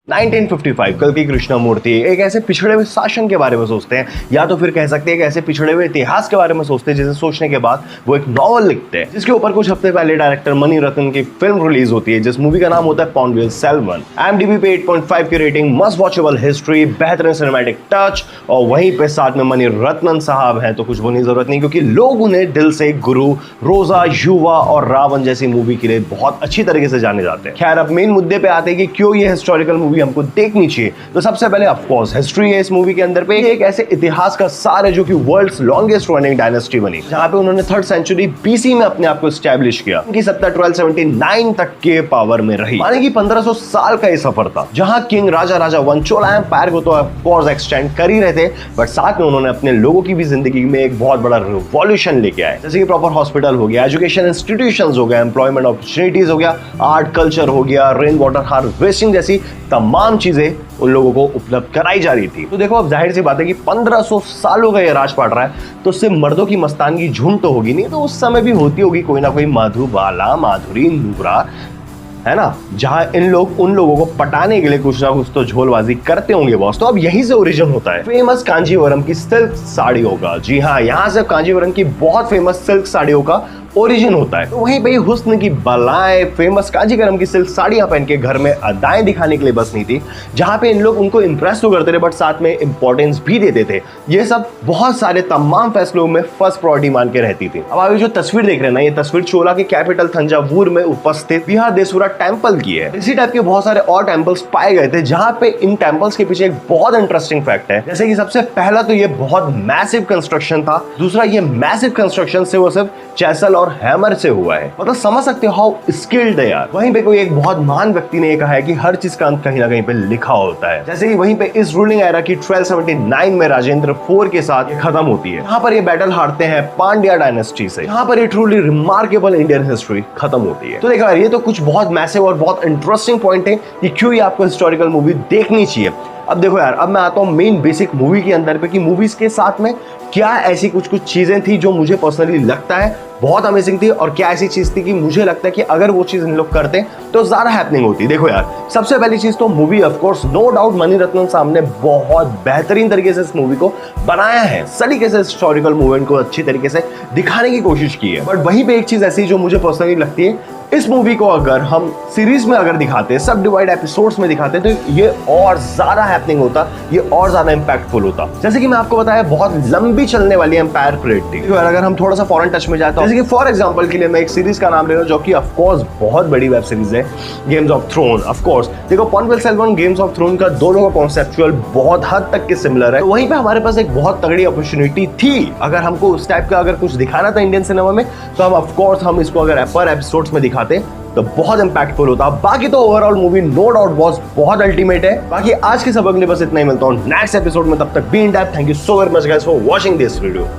1955 कल्कि कृष्णमूर्ति एक ऐसे पिछड़े हुए शासन के बारे में सोचते हैं, या तो फिर कह सकते हैं कि ऐसे पिछड़े हुए इतिहास के बारे में सोचते हैं, जिसे सोचने के बाद वो एक नॉवल लिखते हैं, जिसके ऊपर कुछ हफ्ते पहले डायरेक्टर मणि रत्नम की फिल्म रिलीज होती है, जिस मूवी का नाम होता है पॉन्डविल सेल्वन। IMDb पे 8.5 की रेटिंग, मस्ट वॉचेबल हिस्ट्री, बेहतरीन सिनेमैटिक टच, और वहीं पे साथ में मणि रत्नम साहब हैं तो कुछ बोलने की जरूरत नहीं, क्योंकि लोग उन्हें दिल से गुरु, रोजा, युवा और रावण जैसी मूवी के लिए बहुत अच्छी तरीके से जाने जाते हैं। खैर, अब मेन मुद्दे पे आते हैं कि क्यों ये हिस्टोरिकल मूवी हमको देखनी चाहिए। तो सबसे पहले ऑफ कोर्स हिस्ट्री है इस मूवी के अंदर पे। एक ऐसे इतिहास का सार है जो कि वर्ल्ड्स लॉन्गेस्ट रनिंग डायनेस्टी बनी, जहां पे उन्होंने 3rd सेंचुरी BC में अपने आप को एस्टैब्लिश किया। उनकी सत्ता 1279 तक के पावर में रही, माने कि 1500 साल का ये सफर था, जहां किंग राजा वन चोला एम्पायर को तो ऑफ कोर्स एक्सटेंड कर ही रहे थे, बट साथ में उन्होंने अपने लोगों की भी जिंदगी में एक बहुत बड़ा रिवॉल्यूशन लेके आए, जैसे कि प्रॉपर हॉस्पिटल हो गया, एजुकेशन इंस्टीट्यूशंस हो गया, एम्प्लॉयमेंट अपॉर्चुनिटीज हो गया, आर्ट कल्चर हो गया, रेन वाटर हार्वेस्टिंग जैसी तमाम चीजें उन लोगों को उपलब्ध कराई जा रही थी। तो देखो, अब जाहिर सी बात है कि 1500 सालों का ये राज पाट रहा है, तो उससे मर्दों की मस्तानगी झूठ तो होगी नहीं, तो उस समय भी होती होगी कोई ना कोई मधुबाला, माधुरी, नूरा, है ना, जहां इन लोग उन लोगों को पटाने के लिए कुछ ना कुछ तो झोलबाजी करते होंगे बॉस। तो अब यहीं से ओरिजिन होता है फेमस कांजीवरम की सिल्क साड़ियों का। जी हाँ, यहां से कांजीवरम की बहुत फेमस सिल्क साड़ियों का ओरिजिन होता है। तो वहीं पे हुस्न की बलाएं फेमस कांजीवरम की सिल्क साड़ियां पहन के घर में अदाएं दिखाने के लिए बस नहीं थी, जहां पे इन लोग उनको इंप्रेस तो करते थे बट साथ में इंपॉर्टेंस भी देते थे। ये सब बहुत सारे तमाम फैसलों में फर्स्ट प्रायोरिटी मान के रहती थी। अब आप जो तस्वीर देख रहे हैं ना, ये तस्वीर चोला के कैपिटल तंजावुर में उपस्थित बृहदेश्वरा टेम्पल की है। इसी टाइप के बहुत सारे और टेम्पल्स पाए गए थे, जहां पे इन टेम्पल्स के पीछे एक बहुत इंटरेस्टिंग फैक्ट है, जैसे कि सबसे पहला तो ये बहुत मैसिव कंस्ट्रक्शन था, दूसरा ये मैसिव कंस्ट्रक्शन से वो सिर्फ चैसल और हैमर से हुआ है। मतलब समझ सकते हो हाउ स्किल्ड है यार। वहीं पे कोई एक बहुत महान व्यक्ति ने कहा है कि हर चीज का अंत कहीं ना कहीं पे लिखा होता है, जैसे कि वहीं पे इस रूलिंग एरा की 1279 में राजेंद्र 4 के साथ ये खत्म होती है। यहाँ पर ये बैटल हारते हैं पांड्या डायनेस्टी से। यहाँ पर ये ट्रूली रिमार्केबल इंडियन हिस्ट्री खत्म होती है। तो देखो यार, ये तो कुछ बहुत मैसिव और बहुत इंटरेस्टिंग पॉइंट है कि क्यों ये आपको हिस्टोरिकल मूवी देखनी चाहिए। अब देखो यार, अब मैं आता हूँ मेन बेसिक मूवी के अंदर पे कि मूवीज के साथ में क्या ऐसी कुछ चीजें थी जो मुझे पर्सनली लगता है बहुत अमेजिंग थी, और क्या ऐसी चीज थी कि मुझे लगता है कि अगर वो चीज इन लोग करते तो ज्यादा हैपनिंग होती। देखो यार, सबसे पहली चीज तो movie of course no doubt Mani Ratnam साहब ने बहुत बेहतरीन तरीके से इस मूवी को बनाया है, सलीके से हिस्टोरिकल मूवमेंट को अच्छी तरीके से दिखाने की कोशिश की है। बट वहीं पे एक चीज ऐसी जो मुझे पर्सनली लगती है, इस मूवी को अगर हम सीरीज में अगर दिखाते, सब डिवाइड एपिसोड्स में दिखाते, तो ये और ज्यादा हैपनिंग होता, ये और ज्यादा इंपैक्टफुल होता। जैसे कि मैं आपको बताया, बहुत लंबी चलने वाली एम्पायर पीरियड थी। अगर हम थोड़ा सा फॉरेन टच में जाते हैं, जैसे कि फॉर एग्जांपल के लिए मैं एक सीरीज का नाम ले रहा हूं जो कि ऑफ कोर्स बहुत बड़ी वेब सीरीज है, Games of Throne. Of course देखो, Ponniyin Selvan Games of Throne का दोनों का कॉन्सेप्चुअल बहुत हद तक के सिमिलर है। तो वहीं पे हमारे पास एक बहुत तगड़ी अपॉर्चुनिटी थी, अगर हमको उस टाइप का अगर कुछ दिखाना था इंडियन सिनेमा में, तो हम ऑफ कोर्स हम इसको अगर पर एपिसोड्स में दिखाते तो बहुत इंपैक्टफुल होता। बाकी तो overall movie no doubt was बहुत अल्टीमेट है। बाकी आज के सबक के लिए बस इतना ही, मिलता हूं नेक्स्ट एपिसोड में, तब तक be in touch. Thank you so very much guys for watching this video.